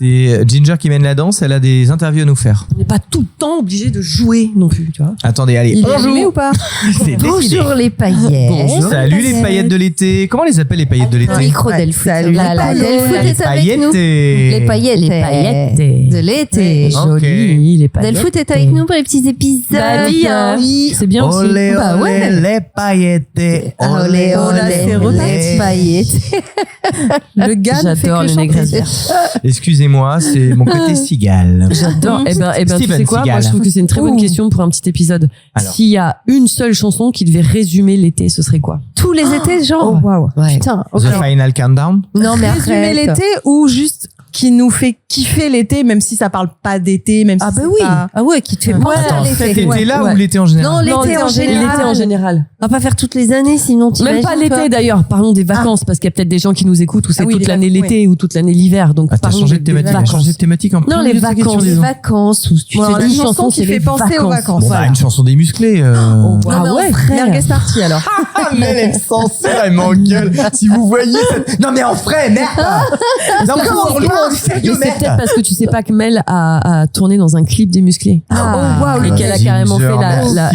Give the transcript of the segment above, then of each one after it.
C'est Ginger qui mène la danse, elle a des interviews à nous faire. On n'est pas tout le temps obligé de jouer non plus, tu vois. Attendez, allez, Il est on allumé joue. ou pas? C'est décidé. Bonjour les paillettes. Bonjour. Salut les paillettes de l'été. Comment on les appelle les paillettes de l'été? Micro Delfoot. Salut, Voilà, les Delfoot paillettes. est avec nous. Les paillettes. Les paillettes. De l'été. Ok. Joli, les paillettes. Delfoot est avec nous pour les petits épisodes. Bah oui, hein. C'est bien aussi. Olé, Bah olé, ouais. les paillettes. Olé, olé, c'est les paillettes. Le gars ne fait J'adore que les chanter. négresses vertes. Excusez-moi, c'est mon côté cigale. J'adore. Eh ben, tu Steven sais quoi? Seagal. Moi, je trouve que c'est une très bonne question pour un petit épisode. Alors. S'il y a une seule chanson qui devait résumer l'été, ce serait quoi? Tous les étés, genre. Oh, waouh. Ouais. Putain. The Final Countdown. Non, mais Résumer arrête. l'été ou juste qui nous fait kiffer l'été, même si ça parle pas d'été, même Ah si bah c'est oui. pas... Ah ouais, qui te fait penser à Attends, l'été. cet été-là Ouais. ou l'été en général? Non, l'été en général. L'été en général. On va pas faire toutes les années, sinon tu Même pas l'été d'ailleurs, parlons des vacances, parce qu'il y a peut-être des gens qui nous écoutent où c'est Ah oui, toute les l'année vacances, l'été ou toute l'année l'hiver. Donc Ah, t'as parlons changé de des thématique, t'as vacances. changé de thématique en Non, plein les milieu de ta question, vacances, dis les donc. vacances où tu Bon, fais alors, une une chanson qui c'est fait les penser aux vacances. Bon, bah, une chanson des musclés. Non, Ah mais en ouais, frère. Merguez party, alors. Ah, mais elle est censée, elle m'engueule. Si vous voyez cette... Non, mais en vrai, merde! Non, comment on parle du Mais sérieux, c'est peut-être merde! parce que tu sais pas que Mel a tourné dans un clip des musclés. Oh, waouh, Et qu'elle a carrément fait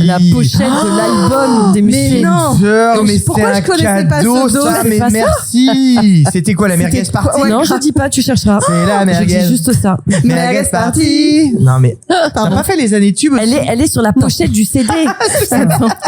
la pochette de l'album des musclés. non. Mais c'est Pourquoi un je connaissais pas cadeau, ce dos? ça, C'est mais pas ça. merci! C'était quoi la merguez C'était party? quoi? Ouais, Non, je dis pas, tu chercheras. C'est la Je merguez. dis juste ça. Merguez party. Non, mais t'as pas fait les années tubes aussi? Elle est sur la pochette du CD.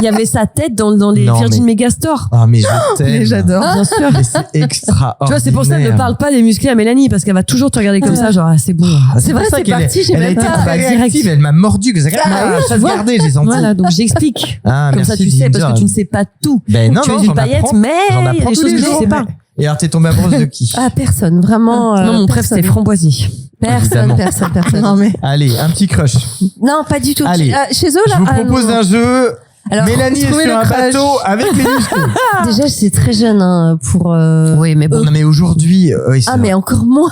Il y avait sa tête dans les Non, Virgin mais- Megastore. Ah, mais je t'aime. Mais j'adore. Bien sûr. Mais c'est extraordinaire. Tu vois, c'est pour ça, ne parle pas des musclés à Mélanie, parce qu'elle va toujours te regarder comme ça, genre, ah, c'est bon. C'est vrai, pour ça c'est qu'elle parti, j'ai elle a même été pas- très direct. réactive, elle m'a mordu, que ça, Bah ah, oui, ça tu se vois. gardait, j'ai senti. Voilà, donc j'explique. Ah, Comme merci, ça, tu sais, parce Ginger. que tu ne sais pas tout. Ben non, tu non, es une j'en paillette, apprends. mais J'en il y a apprends des tous choses les que tu jours. sais pas. Et alors, t'es tombé amoureuse de qui? Ah, personne, vraiment. Non, mon préf, c'était framboisier. Évidemment. Personne. Non, mais. Allez, un petit crush. Non, pas du tout. Allez, Chez eux, là. Je vous propose un jeu. Alors, Mélanie est trouvez sur le un crush. bateau avec les muscles. Déjà, c'est très jeune, hein, pour. Oui, mais bon. Non, mais aujourd'hui, oui, c'est Ah, mais encore moins.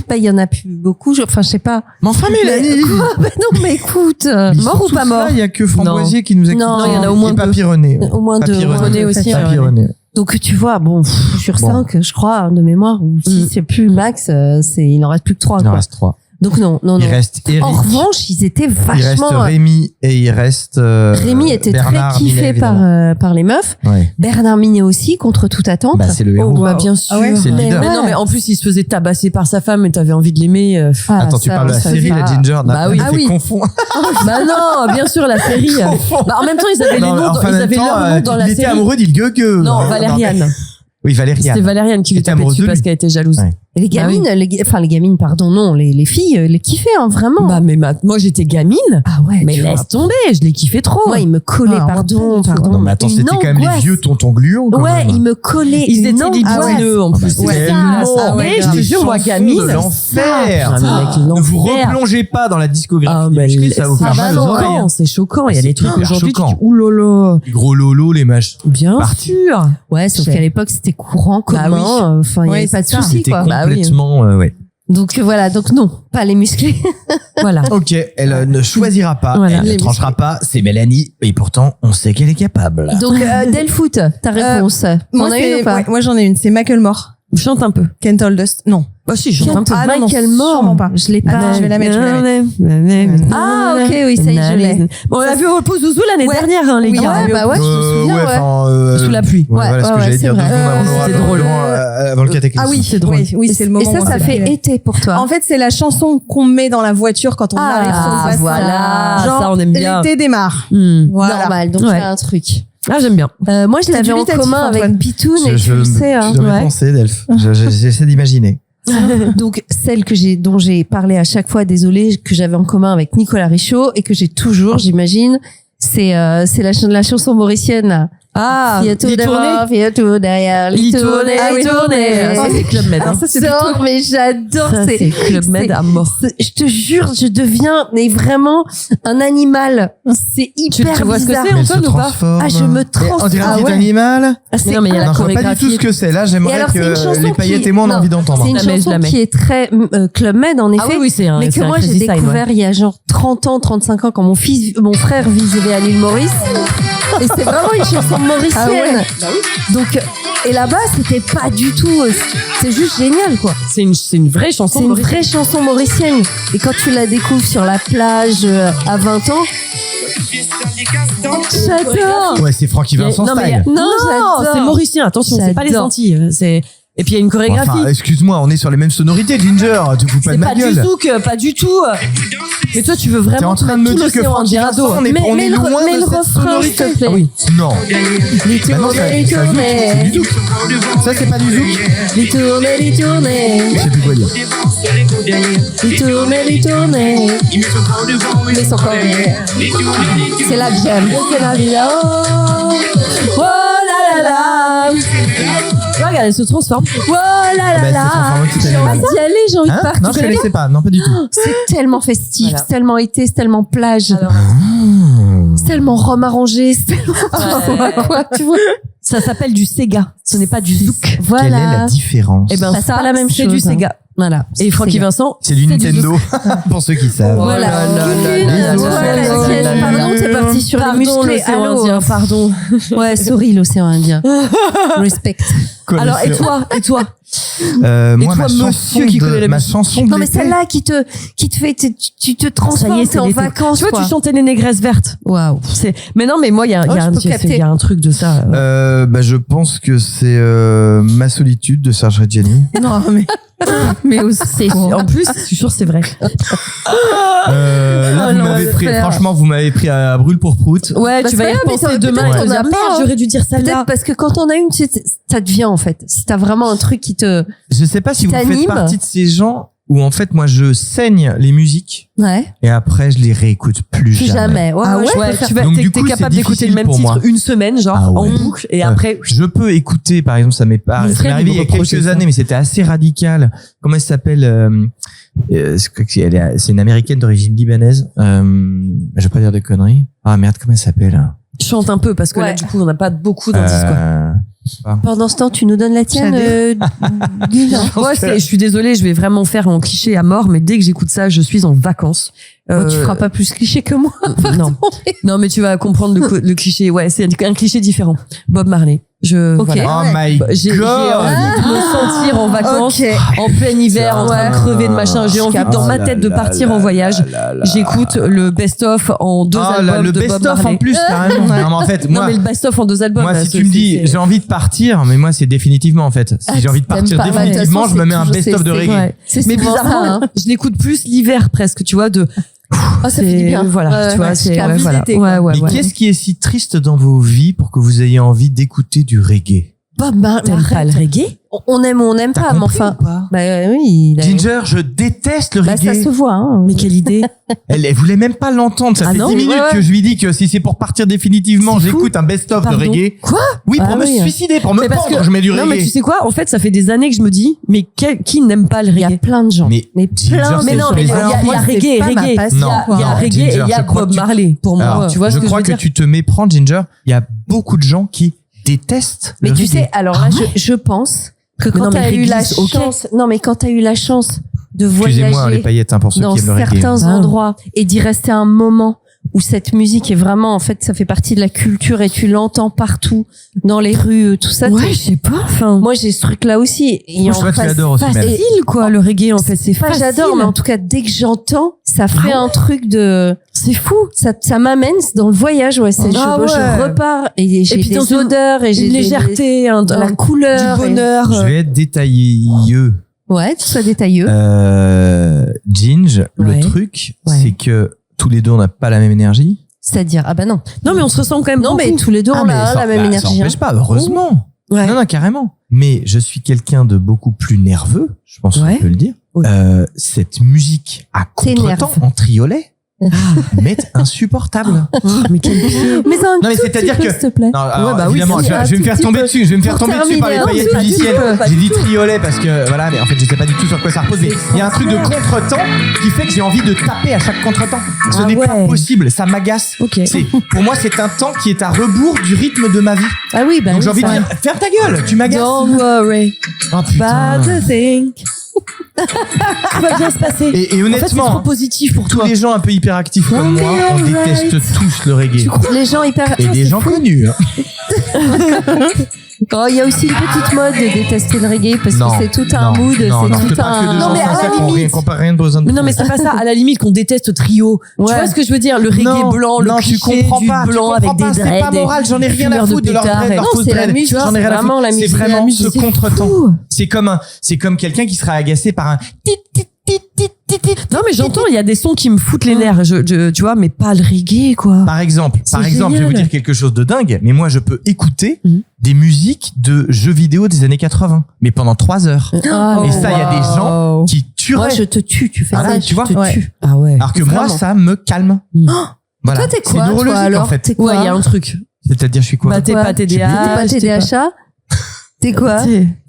Bah, il y en a plus beaucoup. Enfin, je sais pas. Mais enfin, Mélanie. Quoi Bah non, mais écoute. Mais ils mort sont ou pas tous mort là, il y a que Framboisier qui nous écoute. Non, il y en a au moins Et deux. Papy René. Au moins Papy deux. René. René aussi, Papy ouais. René. Donc, tu vois, bon, sur Bon. 5, je crois, de mémoire, ou 6, c'est plus max, il en reste plus que 3, Il en quoi. reste 3. Donc, non. Il reste Eric. En revanche, ils étaient Il reste vachement. Rémi et il reste Rémi était Bernard très kiffé Minet, évidemment. par les meufs. Ouais. Bernard Minet aussi, contre toute attente. Bah, c'est le héros. Oh, Bah, bien sûr. Ah ouais, c'est le Mais leader. Mais ouais. non, mais en plus, il se faisait tabasser par sa femme et t'avais envie de l'aimer. Ah, Attends, tu ça, parles de la ça, série, ça. la Ginger. Bah oui. Ah oui. Confond. Bah non, bien sûr, la série. Bah, en même temps, ils avaient les Non, noms, enfin, en ils même avaient temps, leur nom dans la il était série. amoureux d'Il Gueux. Non, Valériane. Oui, Valériane. C'était Valériane qui lui Était tapait amoureuse dessus de parce lui. qu'elle était jalouse. Ouais. Et les gamines, les gamines, pardon, non, les filles, les kiffaient, hein, vraiment. Bah, mais moi, j'étais gamine. Ah ouais, Mais tu vois. laisse tomber, je l'ai kiffé trop. Moi, ils me collaient, Ah, pardon. Non, mais attends, Une c'était quand même les angoisse. vieux tontons gluants. quand Ouais, même. ils me collaient. Ils une étaient angoisse. libidineux en plus. Bah, C'est tellement. ça. Ah ouais, Les je te jure, moi, chansons gamine. de l'enfer. Ah, mec, Ne vous l'enfer. replongez pas dans la discographie. Ah, des mais musclés, ça va vous c'est faire mal aux oreilles. choquant, c'est choquant. Il y a C'est des trucs hyper aujourd'hui, tu choquant. dis, oulala. Les gros lolos, les machins. Bien Parti. sûr. Ouais, sauf C'est- qu'à l'époque, c'était courant, Bah commun. Enfin, il n'y Ouais, avait pas de c'est ça. soucis, C'était quoi. Bah oui. complètement, ouais. Donc, voilà. Donc, non, pas les musclés. Voilà. Ok, elle ne choisira pas, Voilà. elle ne Les tranchera pas, c'est Mélanie, et pourtant, on sait qu'elle est capable. Donc, Delfoot, ta réponse. Moi, T'en as une ou pas? moi, j'en ai une. C'est Macklemore. Chante un peu. Can't Hold Us. Non. Bah si, chante un peu. Ah, non, non, Michael Moore. sûrement pas. Je l'ai Ah, pas. non, je vais la mettre, je vais la Ah, ok, oui, ça y est, je l'ai. Bon, on l'a vu au Repos Zouzou l'année Ouais. dernière, hein, les Oui, gars. ouais, bah ouais, je me souviens, ouais. enfin, Sous la pluie. Ouais, voilà ce que ouais, j'allais c'est dire deux vrai. secondes avant C'était l'oracle, drôle. avant le cataclysme. Ah oui, C'est drôle. oui, c'est le moment. Et ça, où ça on fait s'est- été pour toi. En fait, c'est la chanson qu'on met dans la voiture quand on arrive sur le passage. voilà. Genre, Ça, on aime bien. l'été démarre. Hmm. Voilà. Normal, donc Ouais. il y a un truc. Ah, j'aime bien. Moi, je l'avais en dubitatif, commun Antoine. avec Pitoun et tu le sais. Hein. Je dois Ouais. penser, Delph. J'essaie d'imaginer. Donc celle dont j'ai parlé à chaque fois, désolée, que j'avais en commun avec Nicolas Richaud et que j'ai toujours, j'imagine, c'est la chanson mauricienne là. Ah, Il y a tout devant, il y a tout derrière, Il tournait, ah oui, il tournait. Ça, c'est Club Med. hein. Alors ça, c'est J'adore, plutôt- mais j'adore. Ça, c'est Club Med à mort. Je te jure, je deviens mais vraiment un animal. C'est hyper tu vois ce que bizarre. c'est, Mais elle se Antoine, ou pas transforme. Ah, je me On dirait un Ah petit ouais. animal. Ah, c'est Mais non, mais il y a la Non, je vois pas du chorégraphie. tout ce que c'est. Là, Et j'aimerais alors, c'est une que chanson les paillettes qui- et moi, on a non, envie d'entendre. C'est une Je la mets, je chanson la mets. qui est très Club Med en effet. Ah oui, oui, c'est un Mais que c'est un moi j'ai Crazy Style, ouais. découvert il y a genre 30 ans, 35 ans quand mon frère vivait à l'île Maurice. Et c'est vraiment une chanson mauricienne. Donc, et là-bas, c'était pas du tout. C'est juste génial, quoi. C'est une vraie chanson. C'est une vraie chanson mauricienne. Et quand tu la découvres sur la plage à 20 ans, j'adore. Ouais, c'est Francky Vincent Non, mais style. Non, j'adore. c'est mauricien. Attention, c'est pas les J'adore. Antilles. Et puis il y a une chorégraphie. Enfin, excuse-moi, on est sur les mêmes sonorités, Ginger. Tu fous pas C'est de ma pas du gueule. zouk, pas du tout. Mais toi, tu veux T'es vraiment en train de me dire que Francky Vincent, on est loin mais de le cette refrain, sonorité. s'il te plaît. Ah oui. Non. Les Bah non, tournées, ça, les ça zouk, c'est tournées. du zouk. Ça, c'est pas du zouk. Les tournées, les tournées. Je sais plus quoi dire. Les tournées, les tournées. Mais son corps. C'est là que j'aime. C'est la vie. Oh là là là. Regarde, elle se transforme. Oh là Bah, là c'est là. transformé tout J'ai envie animal. d'y aller, j'ai envie de Hein? partir. Non, je connaissais pas. Non, pas du tout. C'est tellement festif, Voilà. c'est tellement été, c'est tellement plage, Mmh. c'est tellement rhum arrangé, c'est tellement quoi, tu vois. Ça s'appelle du Sega. Ce n'est pas du zouk. Quelle est Voilà. la différence? Eh ben, Ça, c'est pas la même c'est chose, du hein. Sega. Voilà. Et Francky Sega. Vincent. C'est du du Nintendo, pour ceux qui savent. Voilà. là là Une, là toi, là la là tienne. là là Pardon, là. t'es parti sur les Pardon, musclés. l'océan Allô, Indien, pardon. Ouais, sorry, l'océan Indien. Respect. Alors, et toi? Moi, toi, monsieur qui connaît la ma musique. chanson de Non, mais l'été. celle-là qui te fait, tu te Ça transformes, y est, t'es c'est en l'été. vacances, Tu vois, quoi. tu chantais les négresses vertes. Waouh. Mais non, mais moi, il y a je peux capter. un truc de ça. Bah, je pense que c'est Ma solitude de Serge Reggiani. Non, mais aussi. En plus, je suis sûre que c'est vrai. Là, vous non, m'avez le pris, faire. franchement, vous m'avez pris à brûle pour prout. Ouais, Bah, tu c'est vas y pas grave, mais repenser ça- demain peut-être et te qu'on dire, a merde, pas. j'aurais dû dire celle-là. Peut-être parce que quand on a une, ça te vient, en fait. Si t'as vraiment un truc qui te, Je sais pas si vous faites t'anime. partie de ces gens où, en fait, moi, je saigne les musiques ouais. et après, je les réécoute plus Plus jamais. Ouais, Ah ouais, ouais, je peux faire tu vas, Donc, t'es du coup, capable c'est d'écouter le difficile même pour titre moi. une semaine, genre, Ah ouais. en boucle, et après, Je peux écouter, par exemple, ça m'est Wilfred, arrivé il il y a me reprochait quelques ça. années, mais c'était assez radical. Comment elle s'appelle c'est une américaine d'origine libanaise. Je vais pas dire de conneries. Ah merde, comment elle s'appelle? chante un peu, parce que là, Ouais. du coup, on n'a pas beaucoup d'indices, quoi. Pendant ce temps, tu nous donnes la tienne, Guy. Moi, je suis désolée, je vais vraiment faire en cliché à mort, mais dès que j'écoute ça, je suis en vacances. Tu feras pas plus cliché que moi. Non. Non, mais tu vas comprendre le cliché. Ouais, c'est un cliché différent. Bob Marley. Ok. Voilà. Oh my J'ai envie god! de me sentir en vacances, en plein hiver, en train de crever de machin. J'ai envie, dans ma tête, de partir en voyage. J'écoute le best-of en 2 Ah, albums le de Bob best-of Marley. en plus, carrément. Non, mais en fait, Non, moi, mais le best-of en 2 albums. moi, là, si c'est- tu me dis, c'est- j'ai envie de partir, mais moi, c'est définitivement, en fait. Si j'ai envie de partir T'aimes pas, définitivement, ouais, de je me toute mets un façon, best-of de c'est- reggae. ouais. C'est Mais souvent bizarrement, ça, hein. je l'écoute plus l'hiver presque, tu vois, de. Ah, ça fait du bien. Voilà, Ouais, tu vois, ouais, c'est. jusqu'à Ouais, voilà. visiter, Ouais, quoi. ouais, Mais ouais. qu'est-ce qui est si triste dans vos vies pour que vous ayez envie d'écouter du reggae? Bob Marley. T'aimes pas le reggae? On aime ou on n'aime T'as pas, mais compris enfin. ou pas? Bah oui. il a- Ginger, je déteste le Bah, ça reggae. se voit, hein. Mais quelle idée? Elle voulait même pas l'entendre. Ça Ah fait non, 10 minutes ouais, ouais. que je lui dis que si c'est pour partir définitivement, C'est fou. j'écoute un best-of de Pardon. reggae. Quoi? Oui, pour Ah me oui. suicider, pour me Mais parce pendre, que- je mets du Non, reggae. mais tu sais quoi? En fait, ça fait des années que je me dis, mais qui n'aime pas le Il y a reggae? plein de gens. Mais plein. Ginger, Mais c'est non, sur mais les il y a enfants. moi, c'est reggae, pas ma reggae. passion, Non, Il y a non, reggae Ginger, et il y a je crois Bob que tu- Marley pour moi. Alors, Tu vois ce je que je crois veux que dire? tu te méprends, Ginger. Il y a beaucoup de gens qui détestent Mais le tu reggae. sais, alors là, je pense que Mais quand non, mais t'as eu la réglisse, ok. chance, non, mais quand t'as eu la chance de Excusez-moi, les voyager paillettes, hein, pour ceux dans qui aiment le reggae. certains Ah. endroits et d'y rester un moment où cette musique est vraiment, en fait, ça fait partie de la culture et tu l'entends partout, dans les rues, tout ça. Ouais, je sais pas, enfin. Moi, j'ai ce truc-là aussi. Et Moi, je crois que tu l'adores aussi, Mel. Facile, quoi, le reggae, en fait. C'est Pas facile. j'adore, mais en tout cas, dès que j'entends, ça fait Ah un truc de, C'est fou. ça m'amène dans le voyage, ouais. Ah Je ouais. repars et j'ai puis des dans une- odeurs et j'ai Une des- légèreté, la couleur. du bonheur. Je vais être détailleux. Ouais, tout ça détailleux. Ginge, Ouais. le truc, Ouais. c'est que tous les deux, on n'a pas la même énergie. C'est-à-dire, ah bah non. Non, mais on se ressemble quand même Non, mais beaucoup. tous les deux, on mais a ça- la même Ça énergie. n'empêche hein. pas, heureusement. Ouais. Non, non, carrément. Mais je suis quelqu'un de beaucoup plus nerveux, je pense Ouais. qu'on peut le dire. Oui. Cette musique à contretemps, T'énerve. en triolet, m'est insupportable. Oh, mais quel pied. Mais un Non, mais tout c'est-à-dire petit peu, que- s'il te plaît. Non, alors, Ouais, bah oui, évidemment, si, je un vais me tout faire petit tomber peu. dessus, je vais me faire Pour tomber dessus par les terminer, un paillettes tout petit musiciennes. peu, pas J'ai du dit tout. triolet parce que, voilà, mais en fait, je sais pas du tout sur quoi ça repose. Mais il y a un truc de contretemps qui fait que j'ai envie de taper à chaque contretemps. Ce Ah n'est pas ouais. possible, ça m'agace. Ok. Pour moi, c'est un temps qui est à rebours du rythme de ma vie. Ah oui, bah Donc oui, j'ai envie de ça- dire, ferme ta gueule, tu m'agaces. Don't worry Oh putain. about the thing. Tout va bien se passer. Et En fait, c'est honnêtement, trop positif pour tous toi. les gens un peu hyperactifs comme moi, on déteste tous le reggae. Les gens hyper. Et des gens connus. Hein. Oh, il y a aussi une petite mode de détester le reggae parce Non, que c'est tout un non, mood, non, non, c'est je tout te parle que de un. gens mais à la sincères qui ont limite- qu'on n'a rien besoin de Mais non, mais c'est pas ça. À la limite, qu'on déteste Trio. Ouais. Tu vois ce que je veux dire? Le reggae Non, blanc, le non, tu cliché comprends du pas, tu blanc comprends avec pas, des c'est pas dreads. moral, j'en ai rien à fumeurs de foutre de leur pétard. dread, leur Non, faux c'est la dread. musique, J'en ai rien à vraiment foutre. la C'est musique. vraiment La musique, ce c'est contretemps. fou. C'est comme quelqu'un qui sera agacé par un tit, tit, tit, tit, tit, tit. Non, mais j'entends, il y a des sons qui me foutent les nerfs. Tu vois, mais pas le reggae, quoi. Par exemple, je vais génial. vous dire quelque chose de dingue, mais moi je peux écouter Mhm. des musiques de jeux vidéo des années 80, mais pendant 3 heures. Ah, Et ça, il y a des gens qui tueraient. Moi, je te tue, tu fais Voilà, ça, tu vois. je te Ouais. tue. Ah ouais. Alors que moi, Vraiment. ça me calme. Mm. Voilà. Toi, t'es C'est quoi, toi, neurologique, alors en fait. T'es quoi Ouais, il y a un truc. C'est-à-dire, je suis quoi Bah, t'es quoi pas T'es TDAH. pas TDAH? T'es quoi?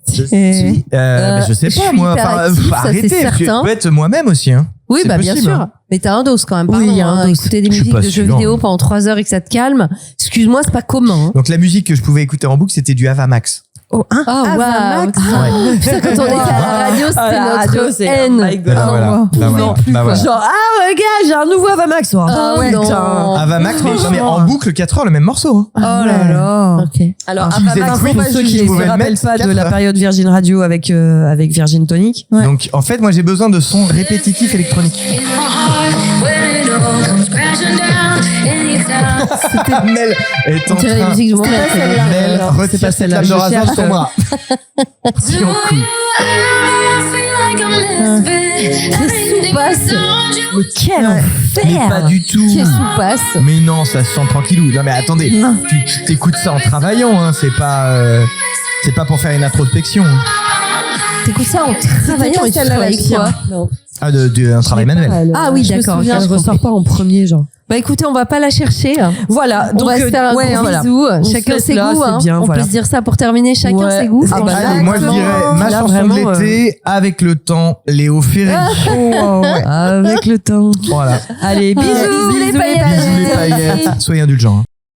Je suis, mais je sais je pas, suis moi. hyperactif, ça, c'est arrêtez. Je certain. peux être moi-même aussi, hein. Oui, C'est bah bien possible, sûr. hein. Mais t'as un dos quand même. Oui, Pardon, il y a un hein, dos. écouter des Je suis musiques pas de jeux sûr. vidéo pendant 3 heures et que ça te calme. Excuse-moi, c'est pas commun. Hein. Donc la musique que je pouvais écouter en boucle, c'était du Avamax. Oh, hein? Oh, Ah, waouh. Max. Ouais. Putain, quand on était à la radio, Ah, la c'était radio, notre c'est- haine. oh my God. Bah voilà, on bah voilà, pouvait plus, bah quoi. voilà. Genre, ah, gars, j'ai un nouveau Avamax. Oh, Ah ouais, putain. non. Avamax, mais en boucle 4 heures le même morceau. Hein. Oh là là. Ok. Alors, Qui faisait Avamax, Queen, pour ceux qui je ne pouvais se le rappellent mettre pas de 4 la heures. période Virgin Radio avec Virgin Tonic. Ouais. Donc en fait, moi j'ai besoin de sons répétitifs électroniques. Mel est en On dirait les train. musiques du moment. Mel retire pas cette celle-là, lame de je rasoir de cherche. son bras. Si on couille. Soupasse. Mais quel enfer. Mais pas du tout. Qui est soupasse. Mais non, ça se sent tranquillou. Non mais attendez, tu t'écoutes ça en travaillant, hein. C'est pas pour faire une introspection. Hein. T'écoutes ça en travaillant et tu celle-là, travailles la pire. quoi? Non. Ah, un travail manuel. Ah oui, Je me d'accord, souviens, ok, je je ressors pas en premier, genre. Bah écoutez, on va pas la chercher. Voilà. On donc, va se faire un ouais, gros voilà. bisou. On se Chacun laisse ses là, goûts. c'est Hein. bien, On voilà. peut se dire ça pour terminer. Chacun Ouais. ses goûts. Ah bah, Allez, moi je dirais ma Là, chanson vraiment, de l'été avec le temps, Léo Ferré. Avec le temps. Voilà. Allez, bisous, Bisous, les paillettes. Bisous les paillettes. Soyez indulgents. Hein.